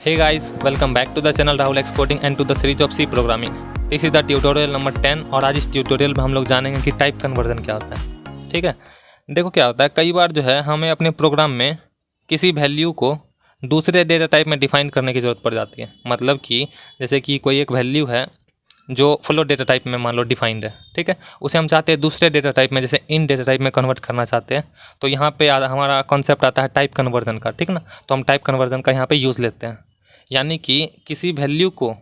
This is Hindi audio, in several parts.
Hey guys, welcome back to the channel Rahul X Coding and to the series of C programming. This is the tutorial number 10 और आज इस ट्यूटोरियल में हम लोग जानेंगे कि टाइप कन्वर्जन क्या होता है। ठीक है, देखो क्या होता है, कई बार जो है हमें अपने प्रोग्राम में किसी वैल्यू को दूसरे डेटा टाइप में डिफाइन करने की ज़रूरत पड़ जाती है। मतलब कि जैसे कि कोई एक वैल्यू है जो फ्लोट डेटा टाइप में मान लो डिफाइंड है, ठीक है, उसे हम चाहते हैं दूसरे डेटा टाइप में जैसे इन डेटा टाइप में कन्वर्ट करना चाहते हैं, तो यहाँ पे हमारा कॉन्सेप्ट आता है टाइप कन्वर्जन का। ठीक ना, तो हम टाइप कन्वर्जन का यहाँ पे यूज़ लेते हैं, यानी कि किसी वैल्यू को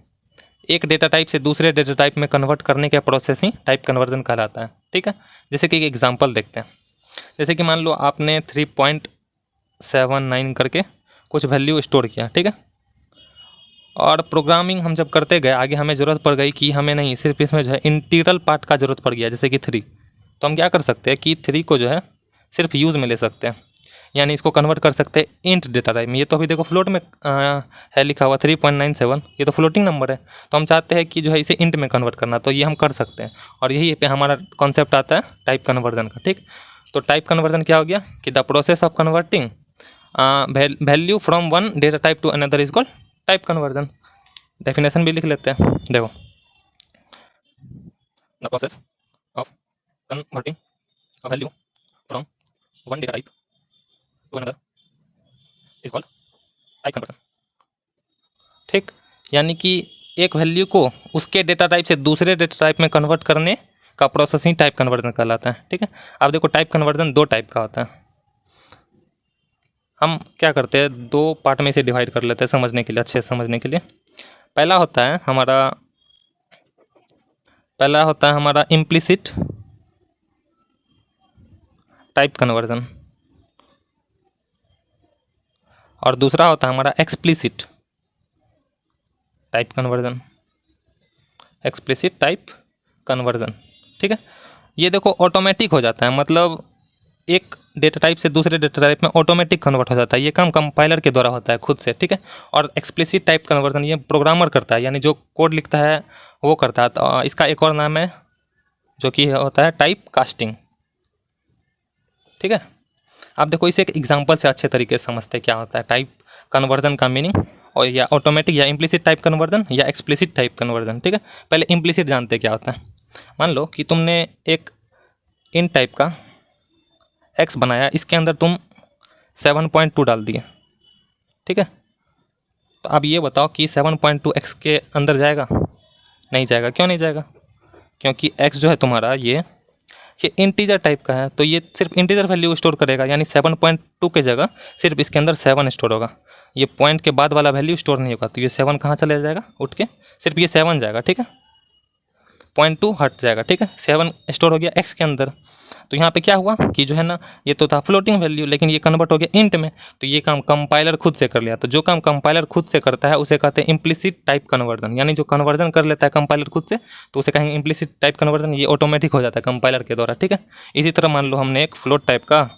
एक डेटा टाइप से दूसरे डेटा टाइप में कन्वर्ट करने का प्रोसेस ही टाइप कन्वर्जन कहलाता है। ठीक है, जैसे कि एक एग्जांपल देखते हैं। जैसे कि मान लो आपने 3.79 करके कुछ वैल्यू स्टोर किया, ठीक है, और प्रोग्रामिंग हम जब करते गए आगे हमें ज़रूरत पड़ गई कि हमें नहीं, सिर्फ इसमें जो है इंटीग्रल पार्ट का ज़रूरत पड़ गया, जैसे कि 3। तो हम क्या कर सकते हैं कि 3 को जो है सिर्फ यूज़ में ले सकते हैं, यानी इसको कन्वर्ट कर सकते हैं इंट डेटा टाइप में। ये तो अभी देखो फ्लोट में है लिखा हुआ 3.97, ये तो फ्लोटिंग नंबर है, तो हम चाहते हैं कि जो है इसे इंट में कन्वर्ट करना, तो ये हम कर सकते हैं। और यही पे हमारा कॉन्सेप्ट आता है टाइप कन्वर्जन का। ठीक, तो टाइप कन्वर्जन क्या हो गया कि the process of converting value from one data type two another is called type conversion. Definition भी लिख लेते हैं, देखो, the process of converting a value from one data type two another is called type conversion. ठीक, यानी कि एक वैल्यू को उसके डेटा टाइप से दूसरे डेटा टाइप में कन्वर्ट करने का प्रोसेस ही टाइप कन्वर्जन कहलाता है। ठीक है, अब देखो टाइप कन्वर्जन दो टाइप का होता है। हम क्या करते हैं, दो पार्ट में इसे डिवाइड कर लेते हैं समझने के लिए, अच्छे से समझने के लिए। पहला होता है हमारा इम्प्लिसिट टाइप कन्वर्जन, और दूसरा होता है हमारा explicit type conversion. Explicit type conversion, ठीक है, ये देखो ऑटोमेटिक हो जाता है, मतलब एक डेटा टाइप से दूसरे डेटा टाइप में ऑटोमेटिक कन्वर्ट हो जाता है। ये काम कंपाइलर के द्वारा होता है खुद से। ठीक है, और एक्सप्लिसिट टाइप कन्वर्जन ये प्रोग्रामर करता है, यानी जो कोड लिखता है वो करता है। तो इसका एक और नाम है जो कि होता है टाइप कास्टिंग। ठीक है, आप देखो इसे एक एग्जांपल से अच्छे तरीके से समझते हैं क्या होता है टाइप कन्वर्जन का मीनिंग, और या ऑटोमेटिक या इम्प्लिसिट टाइप कन्वर्जन या एक्सप्लिसिट टाइप कन्वर्जन। ठीक है, पहले इम्प्लिसिट जानते हैं क्या होता है। मान लो कि तुमने एक इन टाइप का एक्स बनाया, इसके अंदर तुम 7.2 डाल दिए। ठीक है, तो अब ये बताओ कि 7.2 एक्स के अंदर जाएगा? नहीं जाएगा। क्यों नहीं जाएगा? क्योंकि एक्स जो है तुम्हारा ये इंटीजर टाइप का है, तो ये सिर्फ इंटीजर वैल्यू स्टोर करेगा, यानी 7.2 के जगह सिर्फ इसके अंदर 7 स्टोर होगा। ये पॉइंट के बाद वाला वैल्यू स्टोर नहीं होगा, तो ये 7 कहाँ चले जाएगा उठ के? सिर्फ ये 7 जाएगा। ठीक है, 0.2 हट जाएगा। ठीक है, 7 स्टोर हो गया एक्स के अंदर। तो यहाँ पे क्या हुआ कि जो है ना, ये तो था फ्लोटिंग वैल्यू, लेकिन ये कन्वर्ट हो गया इंट में, तो ये काम कंपाइलर खुद से कर लिया। तो जो काम कंपाइलर खुद से करता है उसे कहते हैं इम्प्लिसिट टाइप कन्वर्जन, यानी जो कन्वर्जन कर लेता है कंपाइलर खुद से, तो उसे कहेंगे इम्प्लिसिट टाइप कन्वर्जन। ये ऑटोमेटिक हो जाता है कंपाइलर के द्वारा। ठीक है, इसी तरह मान लो हमने एक फ्लोट टाइप का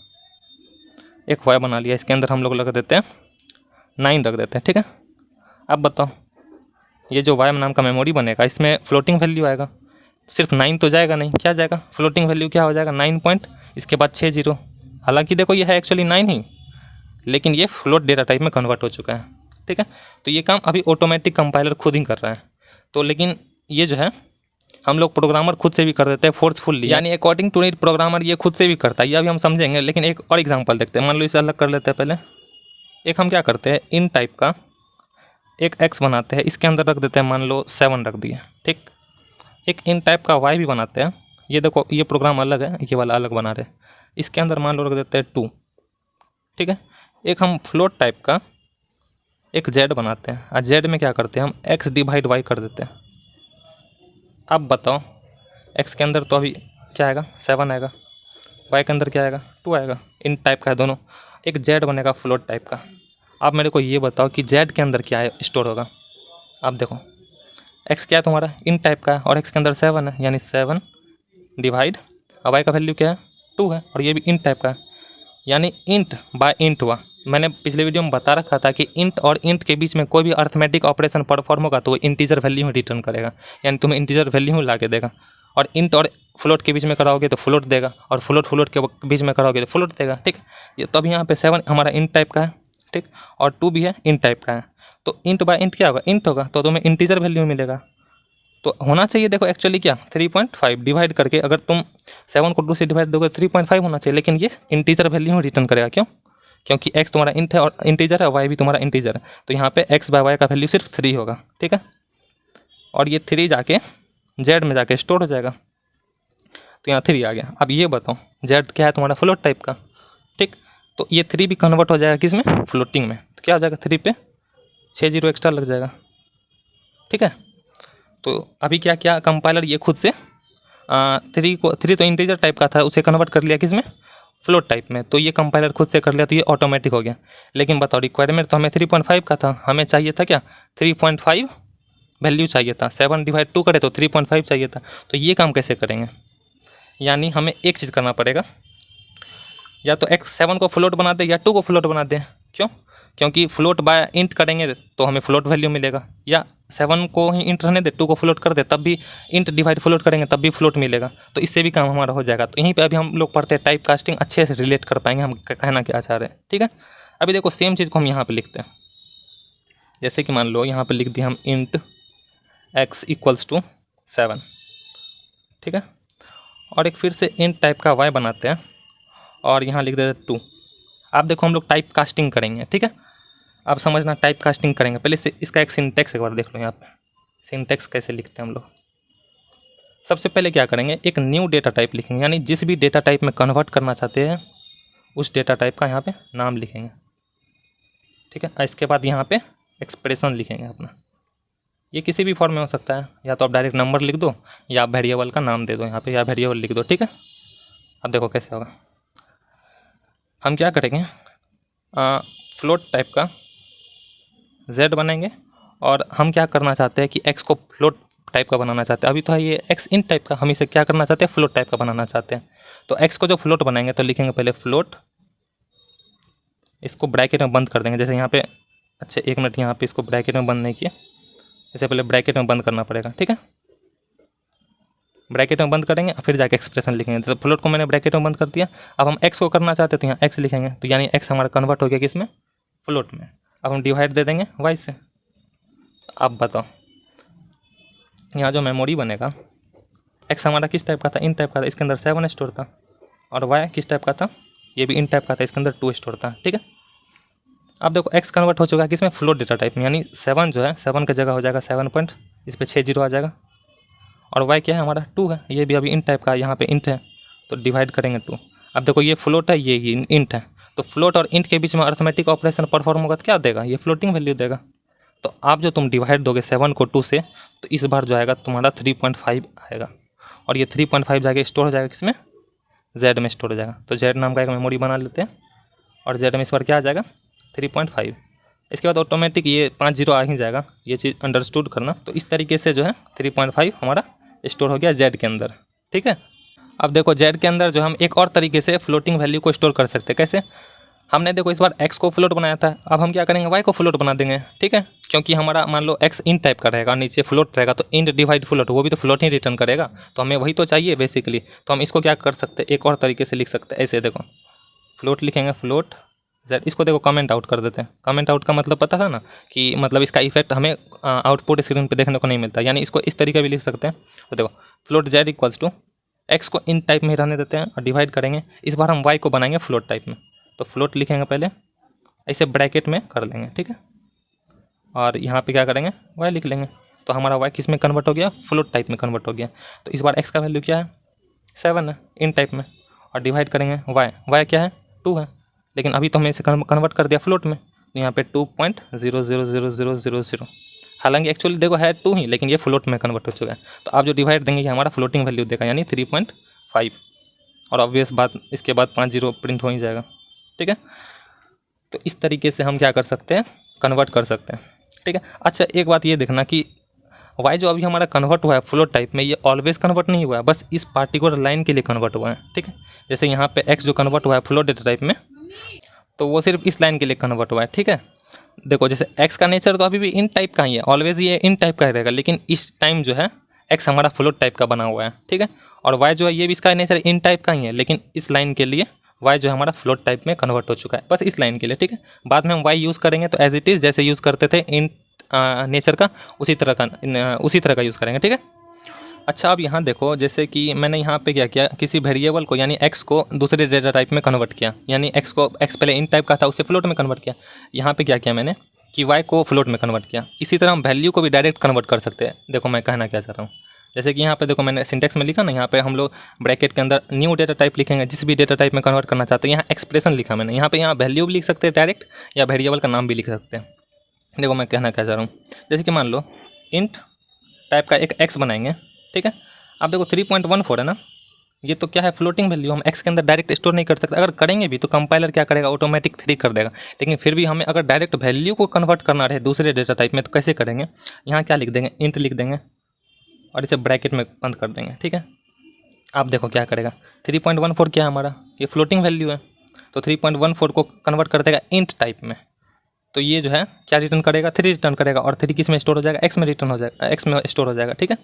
एक वाई बना लिया, इसके अंदर हम लोग लग देते हैं 9 रख देते हैं। ठीक है, अब बताओ ये जो वाई नाम का मेमोरी बनेगा इसमें फ्लोटिंग वैल्यू आएगा, सिर्फ 9 तो जाएगा नहीं, क्या जाएगा? फ्लोटिंग वैल्यू क्या हो जाएगा? 9 पॉइंट इसके बाद 6 जीरो। हालांकि देखो ये है एक्चुअली 9 ही, लेकिन ये फ्लोट डेटा टाइप में कन्वर्ट हो चुका है। ठीक है, तो ये काम अभी ऑटोमेटिक कंपाइलर खुद ही कर रहा है। तो लेकिन ये जो है हम लोग प्रोग्रामर खुद से भी कर देते हैं फोर्सफुल्ली, यानी अकॉर्डिंग टू नीड प्रोग्रामर ये खुद से भी करता है। ये अभी हम समझेंगे, लेकिन एक और एग्जाम्पल देखते हैं। मान लो इसे अलग कर लेते हैं। पहले एक हम क्या करते हैं, इन टाइप का एक एक्स बनाते हैं, इसके अंदर रख देते हैं मान लो 7 रख दिए। ठीक, एक इन टाइप का वाई भी बनाते हैं। ये देखो ये प्रोग्राम अलग है, ये वाला अलग बना रहे, इसके अंदर मान लो रख देते हैं 2। ठीक है, एक हम फ्लोट टाइप का एक जेड बनाते हैं, और जेड में क्या करते हैं हम एक्स डिवाइड वाई कर देते हैं। अब बताओ एक्स के अंदर तो अभी क्या आएगा? 7 आएगा, वाई के अंदर क्या आएगा? 2 आएगा। इन टाइप का है दोनों, एक जेड बनेगा फ्लोट टाइप का। अब मेरे को ये बताओ कि जेड के अंदर क्या है स्टोर होगा? अब देखो एक्स क्या है तुम्हारा? इन टाइप का है, और एक्स के अंदर 7 है, यानी 7 डिवाइड, अब वाई का वैल्यू क्या है? 2 है, और ये भी इन टाइप का है, यानी इंट बाय इंट हुआ। मैंने पिछले वीडियो में बता रखा था कि इंट और इंट के बीच में कोई भी अर्थमेटिक ऑपरेशन परफॉर्म होगा तो वो इंटीजर वैल्यू ही रिटर्न करेगा, यानी तुम्हें इंटीजर वैल्यू ही ला के देगा। और इंट और फ्लोट के बीच में कराओगे तो फ्लोट देगा, और फ्लोट के बीच में कराओगे तो फ्लोट देगा। ठीक, ये तो अब यहाँ पे 7 हमारा इन टाइप का है, ठीक, और 2 भी है इन टाइप का है। तो इंट बाय इंट क्या होगा, इंट होगा, तो तुम्हें इंटीजर वैल्यू मिलेगा। तो होना चाहिए देखो एक्चुअली क्या 3.5 डिवाइड करके, अगर तुम 7 को 2 से डिवाइड दोगे 3.5 होना चाहिए, लेकिन ये इंटीजर वैल्यू रिटर्न करेगा। क्यों? क्योंकि x तुम्हारा इंट है और इंटीजर है, y भी तुम्हारा इंटीजर है, तो यहाँ पे x बाय y का वैल्यू सिर्फ 3 होगा। ठीक है, और ये 3 जाके z में जाके स्टोर हो जाएगा, तो यहाँ 3 आ गया। अब ये बताओ z क्या है तुम्हारा, फ्लोट टाइप का। ठीक, तो ये 3 भी कन्वर्ट हो जाएगा किस में, फ्लोटिंग में। तो क्या हो जाएगा, 3 पे 6 जीरो एक्स्ट्रा लग जाएगा। ठीक है, तो अभी क्या क्या कंपाइलर ये खुद से 3 तो इंटीजर टाइप का था, उसे कन्वर्ट कर लिया किस में, फ्लोट टाइप में। तो ये कंपाइलर खुद से कर लिया, तो ये ऑटोमेटिक हो गया। लेकिन बताओ रिक्वायरमेंट तो हमें 3.5 का था, हमें चाहिए था क्या 3.5 वैल्यू चाहिए था। 7 डिवाइड 2 करे तो 3.5 चाहिए था। तो ये काम कैसे करेंगे, यानी हमें एक चीज़ करना पड़ेगा, या तो x7 को फ्लोट बना दे या 2 को फ्लोट बना दे। क्यों? क्योंकि फ्लोट बाय इंट करेंगे तो हमें फ्लोट वैल्यू मिलेगा, या 7 को ही इंट रहने दे 2 को फ्लोट कर दे तब भी इंट डिवाइड फ्लोट करेंगे तब भी फ्लोट मिलेगा। तो इससे भी काम हमारा हो जाएगा। तो यहीं पे अभी हम लोग पढ़ते हैं टाइप कास्टिंग, अच्छे से रिलेट कर पाएंगे हम कहना क्या चाह रहे हैं। ठीक है, अभी देखो सेम चीज़ को हम यहाँ पर लिखते हैं। जैसे कि मान लो यहाँ पर लिख दिया हम इंट x = 7। ठीक है, और एक फिर से इंट टाइप का y बनाते हैं और यहाँ लिख देते 2। आप देखो हम लोग टाइप कास्टिंग करेंगे। ठीक है, अब समझना टाइप कास्टिंग करेंगे। पहले से इसका एक सिंटेक्स एक बार देख लो। यहाँ पे सिंटेक्स कैसे लिखते हैं हम लोग। सबसे पहले क्या करेंगे, एक न्यू डेटा टाइप लिखेंगे, यानी जिस भी डेटा टाइप में कन्वर्ट करना चाहते हैं उस डेटा टाइप का यहाँ पे नाम लिखेंगे। ठीक है, इसके बाद यहाँ पे एक्सप्रेशन लिखेंगे अपना। ये किसी भी फॉर्म में हो सकता है, या तो आप डायरेक्ट नंबर लिख दो या वेरिएबल का नाम दे दो यहाँ पे, या वेरिएबल लिख दो। ठीक है, अब देखो कैसे होगा। हम क्या करेंगे, फ्लोट टाइप का z बनाएंगे, और हम क्या करना चाहते हैं कि x को फ्लोट टाइप का बनाना चाहते हैं। अभी तो है ये x इन टाइप का, हम इसे क्या करना चाहते हैं, फ्लोट टाइप का बनाना चाहते हैं। तो x को जो फ्लोट बनाएंगे तो लिखेंगे पहले फ्लोट, इसको ब्रैकेट में बंद कर देंगे। जैसे यहाँ पे, अच्छा 1 मिनट, यहाँ पे इसको ब्रैकेट में बंद नहीं किया, इसे पहले ब्रैकेट में बंद करना पड़ेगा। ठीक है, ब्रैकेट में बंद करेंगे फिर जाके एक्सप्रेशन लिखेंगे। तो फ्लोट को मैंने ब्रैकेट में बंद कर दिया। अब हम x को करना चाहते हैं तो यहाँ x लिखेंगे, तो यानी x हमारा कन्वर्ट हो गया किसमें, फ्लोट में। अब हम डिवाइड दे देंगे y से। अब बताओ यहाँ जो मेमोरी बनेगा, x हमारा किस टाइप का था, इन टाइप का था, इसके अंदर 7 स्टोर था, और y किस टाइप का था, ये भी इन टाइप का था, इसके अंदर 2 स्टोर था। ठीक है, अब देखो x कन्वर्ट हो चुका है किसमें, फ्लोट डेटा टाइप में, यानी 7 जो है 7 की जगह हो जाएगा 7 पॉइंट, इस पर 6 जीरो आ जाएगा। और y क्या है हमारा 2 है, ये भी अभी इन टाइप का, यहाँ पे इंट है तो डिवाइड करेंगे 2। अब देखो ये फ्लोट है, ये इंट है, तो फ्लोट और इंट के बीच में अर्थमेटिक ऑपरेशन परफॉर्म होगा तो क्या देगा, ये फ्लोटिंग वैल्यू देगा। तो आप जो तुम डिवाइड दोगे 7 को 2 से, तो इस बार जो आएगा तुम्हारा 3.5 आएगा, और ये 3.5 जाके स्टोर हो जाएगा किसमें, z में स्टोर हो जाएगा। तो z नाम का एक मेमोरी बना लेते हैं, और z में इस बार क्या आ जाएगा 3.5। इसके बाद ऑटोमेटिक ये 5 जीरो आ ही जाएगा, ये चीज़ अंडरस्टूड करना। तो इस तरीके से जो है 3.5 हमारा स्टोर हो गया z के अंदर। ठीक है, अब देखो z के अंदर जो हम एक और तरीके से फ्लोटिंग वैल्यू को स्टोर कर सकते हैं। कैसे, हमने देखो इस बार x को फ्लोट बनाया था, अब हम क्या करेंगे y को फ्लोट बना देंगे। ठीक है, क्योंकि हमारा मान लो x इन टाइप का रहेगा, नीचे फ्लोट रहेगा, तो इंट डिवाइड फ्लोट, वो भी तो फ्लोट ही रिटर्न करेगा, तो हमें वही तो चाहिए बेसिकली। तो हम इसको क्या कर सकते हैं, एक और तरीके से लिख सकते हैं। ऐसे देखो फ्लोट लिखेंगे, फ्लोट z, इसको देखो कमेंट आउट कर देते हैं। कमेंट आउट का मतलब पता था ना, कि मतलब इसका इफेक्ट हमें आउटपुट स्क्रीन पे देखने को नहीं मिलता, यानी इसको इस तरीके भी लिख सकते हैं। तो देखो फ्लोट z = x को इन टाइप में रहने देते हैं और डिवाइड करेंगे। इस बार हम y को बनाएंगे फ्लोट टाइप में, तो फ्लोट लिखेंगे पहले, ऐसे ब्रैकेट में कर लेंगे। ठीक है, और यहाँ पे क्या करेंगे, y लिख लेंगे, तो हमारा y किस में कन्वर्ट हो गया, फ्लोट टाइप में कन्वर्ट हो गया। तो इस बार x का वैल्यू क्या है, 7 है इन टाइप में, और डिवाइड करेंगे y क्या है 2 है, लेकिन अभी तो हमने इसे कन्वर्ट कर दिया फ्लोट में, तो यहाँ पे 2.0000000। हालांकि एक्चुअली देखो है 2 ही, लेकिन ये फ्लोट में कन्वर्ट हो चुका है। तो आप जो डिवाइड देंगे ये हमारा फ्लोटिंग वैल्यू देगा, यानी 3.5, और ऑब्वियस बात इसके बाद 5 जीरो प्रिंट हो ही जाएगा। ठीक है, तो इस तरीके से हम क्या कर सकते हैं, कन्वर्ट कर सकते हैं। ठीक है, अच्छा एक बात ये देखना कि y जो अभी हमारा कन्वर्ट हुआ है फ्लोट टाइप में, ये ऑलवेज कन्वर्ट नहीं हुआ है, बस इस पार्टिकुलर लाइन के लिए कन्वर्ट हुआ है। ठीक है, जैसे यहाँ पे x जो कन्वर्ट हुआ है फ्लोट डेटा टाइप में, तो वो सिर्फ इस लाइन के लिए कन्वर्ट हुआ है। ठीक है, देखो जैसे x का नेचर तो अभी भी इन टाइप का ही है, ऑलवेज ये इन टाइप का ही रहेगा, लेकिन इस टाइम जो है x हमारा फ्लोट टाइप का बना हुआ है। ठीक है, और y जो है ये भी इसका नेचर इन टाइप का ही है, लेकिन इस लाइन के लिए वाई जो है हमारा फ्लोट टाइप में कन्वर्ट हो चुका है, बस इस लाइन के लिए, ठीक है। बाद में हम वाई यूज़ करेंगे तो एज इट इज़ जैसे यूज़ करते थे इंट नेचर का उसी तरह का यूज़ करेंगे, ठीक है। अच्छा, अब यहाँ देखो, जैसे कि मैंने यहाँ पे क्या किया, किसी वेरिएबल को यानी x को दूसरे डेटा टाइप में कन्वर्ट किया, यानी x पहले इंट टाइप का था उसे फ्लोट में कन्वर्ट किया। यहाँ पे क्या किया मैंने कि y को फ्लोट में कन्वर्ट किया। इसी तरह हम वैल्यू को भी डायरेक्ट कन्वर्ट कर सकते हैं। देखो मैं कहना क्या चाह रहा हूँ, जैसे कि यहाँ पे देखो मैंने सिंटेक्स में लिखा ना, यहाँ पे हम लोग ब्रैकेट के अंदर न्यू डेटा टाइप लिखेंगे, जिस भी डेटा टाइप में कन्वर्ट करना चाहते हैं। यहाँ एक्सप्रेशन लिखा मैंने, यहाँ पे यहाँ वैल्यू भी लिख सकते हैं डायरेक्ट, या वेरिएबल का नाम भी लिख सकते हैं। देखो मैं कहना क्या चाह रहा हूँ, जैसे कि मान लो इंट टाइप का एक x बनाएंगे, ठीक है। अब देखो 3.14 है ना, ये तो क्या है, फ्लोटिंग वैल्यू, हम x के अंदर डायरेक्ट स्टोर नहीं कर सकते। अगर करेंगे भी तो कंपाइलर क्या करेगा, ऑटोमेटिक 3 कर देगा। लेकिन फिर भी हमें अगर डायरेक्ट वैल्यू को कन्वर्ट करना रहे दूसरे डेटा टाइप में तो कैसे करेंगे, यहाँ क्या लिख देंगे, इंट लिख देंगे और इसे ब्रैकेट में बंद कर देंगे, ठीक है। आप देखो क्या करेगा, 3.14 क्या है हमारा, ये फ्लोटिंग वैल्यू है, तो 3.14 को कन्वर्ट कर देगा इंट टाइप में। तो ये जो है क्या रिटर्न करेगा, 3 रिटर्न करेगा, और 3 किस में स्टोर हो जाएगा, x में रिटर्न हो जाएगा, x में स्टोर हो जाएगा, ठीक है।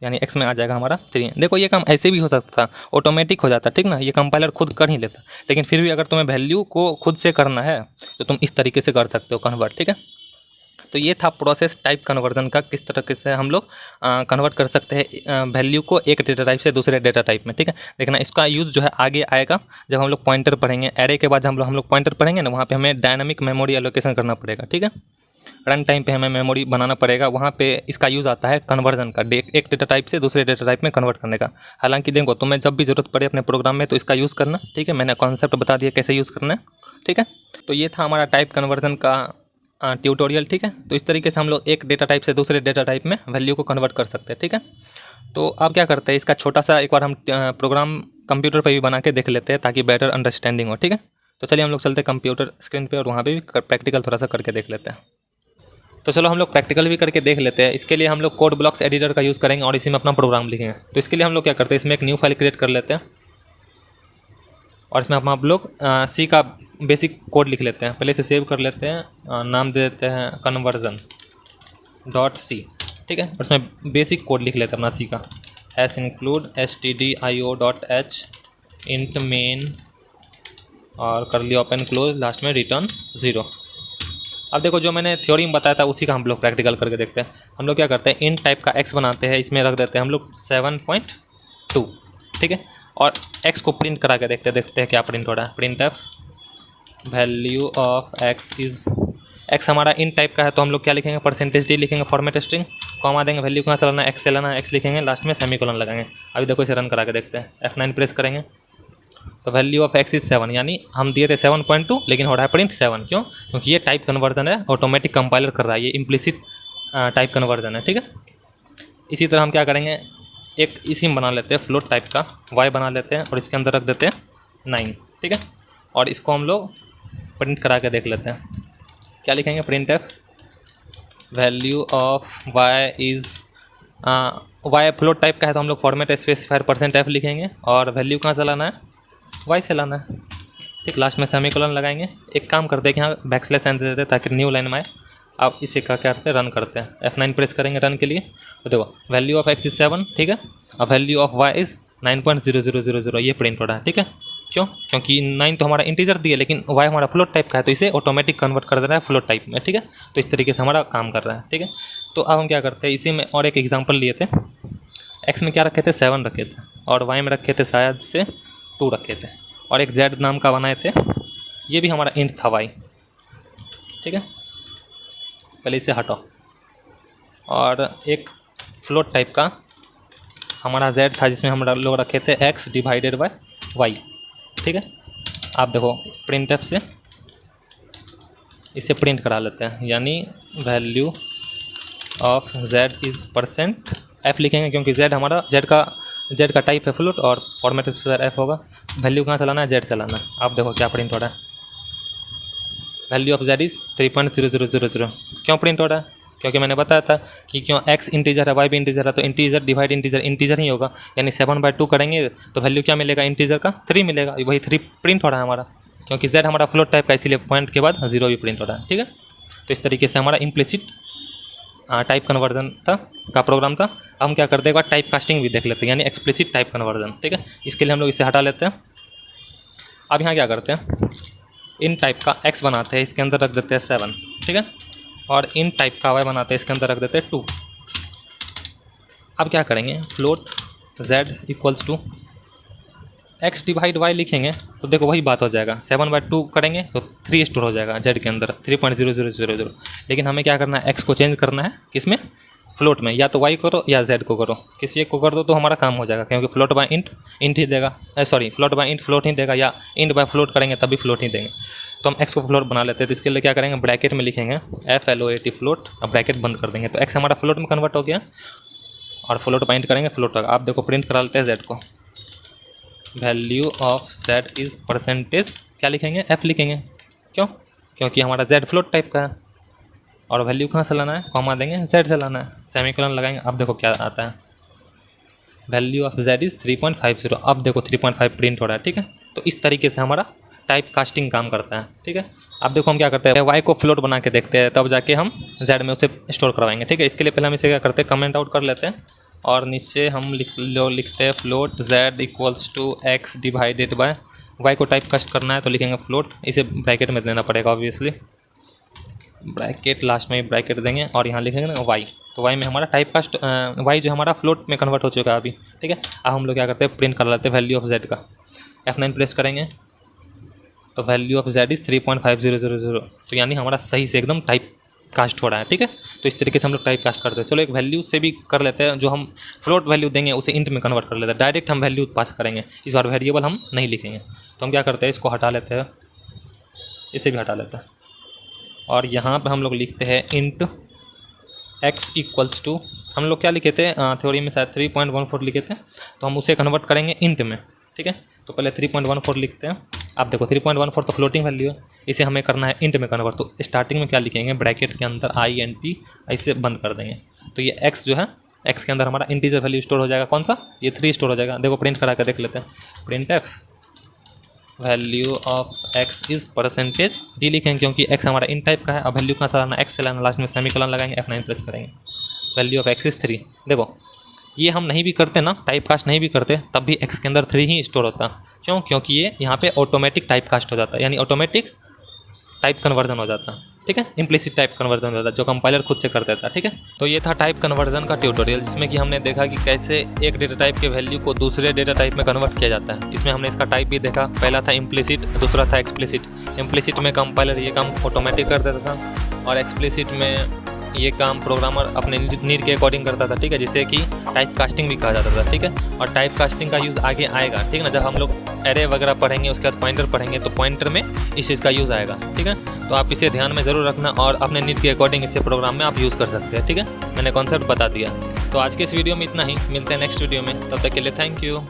यानी x में आ जाएगा हमारा 3। देखो ये काम ऐसे भी हो सकता था, ऑटोमेटिक हो जाता, ठीक ना, ये कंपाइलर खुद कर ही लेता। लेकिन फिर भी अगर तुम्हें वैल्यू को खुद से करना है तो तुम इस तरीके से कर सकते हो कन्वर्ट, ठीक है। तो ये था प्रोसेस टाइप कन्वर्जन का, किस तरीके से हम लोग कन्वर्ट कर सकते हैं वैल्यू को एक डेटा टाइप से दूसरे डेटा टाइप में, ठीक है। देखना इसका यूज़ जो है आगे आएगा जब हम लोग पॉइंटर पढ़ेंगे, एरे के बाद हम लोग पॉइंटर पढ़ेंगे ना, वहाँ पे हमें डायनामिक मेमोरी एलोकेशन करना पड़ेगा, ठीक है। रन टाइम पे हमें मेमोरी बनाना पड़ेगा, वहाँ पे इसका यूज़ आता है कन्वर्जन का, एक डेटा टाइप से दूसरे डेटा टाइप में कन्वर्ट करने का। हालांकि देखो तुम्हें जब भी ज़रूरत पड़े अपने प्रोग्राम में तो इसका यूज़ करना, ठीक है। मैंने कॉन्सेप्ट बता दिया कैसे यूज़ करना है, ठीक है। तो ये था हमारा टाइप कन्वर्जन का ट्यूटोरियल, ठीक है। तो इस तरीके से हम लोग एक डेटा टाइप से दूसरे डेटा टाइप में वैल्यू को कन्वर्ट कर सकते हैं, ठीक है। तो अब क्या करते हैं, इसका छोटा सा एक बार हम प्रोग्राम कंप्यूटर पे भी बना के देख लेते हैं ताकि बेटर अंडरस्टैंडिंग हो, ठीक है। तो चलिए हम लोग चलते हैं कंप्यूटर स्क्रीन पे और वहाँ पे भी प्रैक्टिकल थोड़ा सा करके देख लेते हैं। तो चलो हम लोग प्रैक्टिकल भी करके देख लेते हैं। इसके लिए हम लोग कोड ब्लॉक्स एडिटर का यूज़ करेंगे और इसी में अपना प्रोग्राम लिखेंगे। तो इसके लिए हम लोग क्या करते हैं, इसमें एक न्यू फाइल क्रिएट कर लेते हैं और इसमें हम लोग सी का बेसिक कोड लिख लेते हैं। पहले इसे सेव कर लेते हैं, नाम दे देते हैं conversion.c, ठीक है। और इसमें बेसिक कोड लिख लेते हैं अपना सी का, S include stdio.h int main और कर लिया ओपन क्लोज, लास्ट में रिटर्न 0। अब देखो जो मैंने थ्योरी में बताया था उसी का हम लोग प्रैक्टिकल करके देखते हैं। हम लोग क्या करते हैं, इन टाइप का x बनाते हैं, इसमें रख देते हैं हम लोग 7.2, ठीक है। और x को प्रिंट करा के देखते हैं क्या प्रिंट हो रहा है। Print F value of x is, x हमारा इन टाइप का है तो हम लोग क्या लिखेंगे, %d लिखेंगे, फॉर्मेट स्ट्रिंग, कॉमा देंगे, वैल्यू कहाँ चलाना है, x से लाना है, x लिखेंगे, लास्ट में सेमीकोलन लगाएंगे। अभी देखो इसे रन करा के देखते हैं, F9 प्रेस करेंगे तो वैल्यू ऑफ x इज़ 7, यानी हम दिए थे 7.2 लेकिन हो रहा है प्रिंट 7। क्यों, क्योंकि ये टाइप कन्वर्जन है, ऑटोमेटिक कंपाइलर कर रहा है, ये इम्प्लिसिट टाइप कन्वर्जन है, ठीक है। इसी तरह हम क्या करेंगे, एक इसी में बना लेते हैं फ्लोट टाइप का y बना लेते हैं और इसके अंदर रख देते हैं 9, ठीक है। और इसको हम लोग प्रिंट करा के देख लेते हैं, क्या लिखेंगे, print F value of y is, y float type का है तो हम लोग फॉर्मेट स्पेसिफायर %f लिखेंगे और वैल्यू कहाँ से लाना है, y से लाना है, ठीक। लास्ट में सेमीकोलन लगाएंगे। एक काम करते हैं कि यहाँ बैकस्लैश एन दे देते हैं ताकि न्यू लाइन में आए। अब इसे क्या करते हैं, रन करते हैं, F9 प्रेस करेंगे रन के लिए। तो देखो वैल्यू ऑफ x इज़ 7, ठीक है। अब वैल्यू ऑफ y इज़ 9.0000, ये प्रिंट हो रहा है, ठीक है। क्यों, क्योंकि 9 तो हमारा इंटीजर दिया लेकिन y हमारा फ्लोट टाइप का है तो इसे ऑटोमेटिक कन्वर्ट कर दे रहा है फ्लोट टाइप में, ठीक है। तो इस तरीके से हमारा काम कर रहा है, ठीक है। तो अब हम क्या करते हैं, इसी में और एक एग्जाम्पल लिए थे। x में क्या रखे थे, 7 रखे थे और y में रखे थे शायद से 2 रखे थे और एक z नाम का बनाए थे, ये भी हमारा इंट था y, ठीक है। पहले इसे हटाओ और एक फ्लोट टाइप का हमारा z था जिसमें हम लोग रखे थे x डिवाइडेड बाय y, ठीक है। आप देखो प्रिंट एफ से इसे प्रिंट करा लेते हैं, यानी value of z is %f लिखेंगे क्योंकि z हमारा z का टाइप है फ्लोट और फॉर्मेट f होगा। वैल्यू कहाँ से लाना है, z से लाना है। आप देखो क्या प्रिंट हो रहा है, वैल्यू ऑफ z इज़ 3.0000। क्यों प्रिंट हो रहा है, क्योंकि मैंने बताया था कि क्यों x इंटीजर है y भी इंटीजर है तो इंटीजर डिवाइड इंटीजर ही होगा, यानी 7/2 करेंगे तो वैल्यू क्या मिलेगा, इंटीजर का 3 मिलेगा, वही 3 प्रिंट हो रहा है हमारा, क्योंकि z हमारा फ्लोट टाइप का इसीलिए पॉइंट के बाद 0 भी प्रिंट हो रहा है, ठीक है। तो इस तरीके से हमारा इम्प्लिसिट टाइप कन्वर्जन का प्रोग्राम था। हम क्या करते हैं, एक बार टाइप कास्टिंग भी देख लेते हैं, यानी एक्सप्लिसिट टाइप कन्वर्जन, ठीक है। इसके लिए हम लोग इसे हटा लेते हैं। अब यहाँ क्या करते हैं, इन टाइप का x बनाते हैं, इसके अंदर रख देते हैं 7, ठीक है, और इन टाइप का y बनाते हैं, इसके अंदर रख देते हैं 2। अब क्या करेंगे, float z equals to x divide y लिखेंगे तो देखो वही बात हो जाएगा, 7/2 करेंगे तो 3 स्टोर हो जाएगा z के अंदर 3.0000। लेकिन हमें क्या करना है, x को चेंज करना है किसमें, फ्लोट में, या तो y करो या z को करो, किसी एक को कर दो तो हमारा काम हो जाएगा, क्योंकि फ्लोट बाय इंट इंट ही देगा, sorry float by int float ही देगा, या इंट बाय फ्लोट करेंगे तभी फ्लोट ही देंगे। तो हम x को फ्लोट बना लेते हैं, तो इसके लिए क्या करेंगे, ब्रैकेट में लिखेंगे FLOAT फ्लोट, अब ब्रैकेट बंद कर देंगे, तो x हमारा फ्लोट में कन्वर्ट हो गया, और फ्लोट बाय इंट करेंगे फ्लोट होगा। आप देखो प्रिंट करा लेते हैं z को, value of z is percentage, क्या लिखेंगे, f लिखेंगे, क्यों, क्योंकि हमारा z फ्लोट टाइप का है, और वैल्यू कहाँ से लाना है, कॉमा देंगे z से लाना है, सेमीकोलन लगाएंगे। अब देखो क्या आता है, वैल्यू ऑफ z इज़ 3.50, अब देखो 3.5 प्रिंट हो रहा है, ठीक है। तो इस तरीके से हमारा टाइप कास्टिंग काम करता है, ठीक है। अब देखो हम क्या करते हैं, y को फ्लोट बना के देखते हैं, तब जाके हम z में उसे स्टोर करवाएंगे, ठीक है। इसके लिए पहले हम इसे क्या करते हैं, कमेंट आउट कर लेते हैं, और नीचे हम लिखते हैं float z equals to x divided by y को टाइप कास्ट करना है तो लिखेंगे फ्लोट, इसे ब्रैकेट में देना पड़ेगा ऑब्वियसली, ब्रैकेट लास्ट में ब्रैकेट देंगे, और यहाँ लिखेंगे ना y, तो y में हमारा टाइप कास्ट y जो हमारा फ्लोट में कन्वर्ट हो चुका है अभी, ठीक है। अब हम लोग क्या करते हैं, प्रिंट कर लेते हैं वैल्यू ऑफ z का, F9 प्रेस करेंगे तो वैल्यू ऑफ z इज़ 3.5000, तो यानी हमारा सही से एकदम टाइप कास्ट हो रहा है, ठीक है। तो इस तरीके से हम लोग टाइप कास्ट करते हैं। चलो एक वैल्यू से भी कर लेते हैं, जो हम फ्लोट वैल्यू देंगे उसे इंट में कन्वर्ट कर लेते हैं, डायरेक्ट हम वैल्यू पास करेंगे, इस बार वेरिएबल हम नहीं लिखेंगे। तो हम क्या करते हैं, इसको हटा लेते हैं, इसे भी हटा लेते हैं, और यहाँ पे हम लोग लिखते हैं इंट x इक्वल्स टू, हम लोग क्या लिखे थे थ्योरी में शायद 3.14 लिखे थे, तो हम उसे कन्वर्ट करेंगे इंट में, ठीक है। तो पहले 3.14 लिखते हैं। अब देखो 3.14 तो फ्लोटिंग वैल्यू है, इसे हमें करना है इंट में कन्वर्ट, तो स्टार्टिंग में क्या लिखेंगे, ब्रैकेट के अंदर INT, ऐसे बंद कर देंगे। तो ये x जो है, x के अंदर हमारा इंटीजर वैल्यू स्टोर हो जाएगा, कौन सा, ये 3 स्टोर हो जाएगा। देखो प्रिंट करा कर देख लेते हैं, print f value of x is percentage d लिखेंगे, क्योंकि x हमारा इन टाइप का है। अब वैल्यू कहाँ से लाना, x से लाना, लास्ट में सेमीकोलन लगाएंगे, F9 प्रेस करेंगे, वैल्यू ऑफ x इज़ 3। देखो ये हम नहीं भी करते ना, टाइप कास्ट नहीं भी करते, तब भी x के अंदर 3 ही स्टोर होता, क्यों, क्योंकि ये यहाँ पे ऑटोमेटिक टाइप कास्ट हो जाता है, यानी ऑटोमेटिक टाइप कन्वर्जन हो जाता है, ठीक है। इम्प्लिसिट टाइप कन्वर्जन हो जाता है, जो कंपाइलर खुद से कर देता है, ठीक है। तो ये था टाइप कन्वर्जन का ट्यूटोरियल, जिसमें कि हमने देखा कि कैसे एक डेटा टाइप के वैल्यू को दूसरे डेटा टाइप में कन्वर्ट किया जाता है। इसमें हमने इसका टाइप भी देखा, पहला था इम्प्लिसिट, दूसरा था एक्सप्लिसिट। इम्प्लिसिट में कंपाइलर ये काम ऑटोमेटिक कर देता था, और एक्सप्लिसिट में ये काम प्रोग्रामर अपने नीड के अकॉर्डिंग करता था, ठीक है, जिसे कि टाइप कास्टिंग भी कहा जाता था, ठीक है। और टाइप कास्टिंग का यूज़ आगे आएगा, ठीक है ना, जब हम लोग एरे वगैरह पढ़ेंगे, उसके बाद पॉइंटर पढ़ेंगे, तो पॉइंटर में इस चीज़ का यूज़ आएगा, ठीक है। तो आप इसे ध्यान में ज़रूर रखना, और अपने नीड के अकॉर्डिंग इसे प्रोग्राम में आप यूज़ कर सकते हैं, ठीक है। मैंने कॉन्सेप्ट बता दिया। तो आज के इस वीडियो में इतना ही, मिलते हैं नेक्स्ट वीडियो में, तब तक के लिए थैंक यू।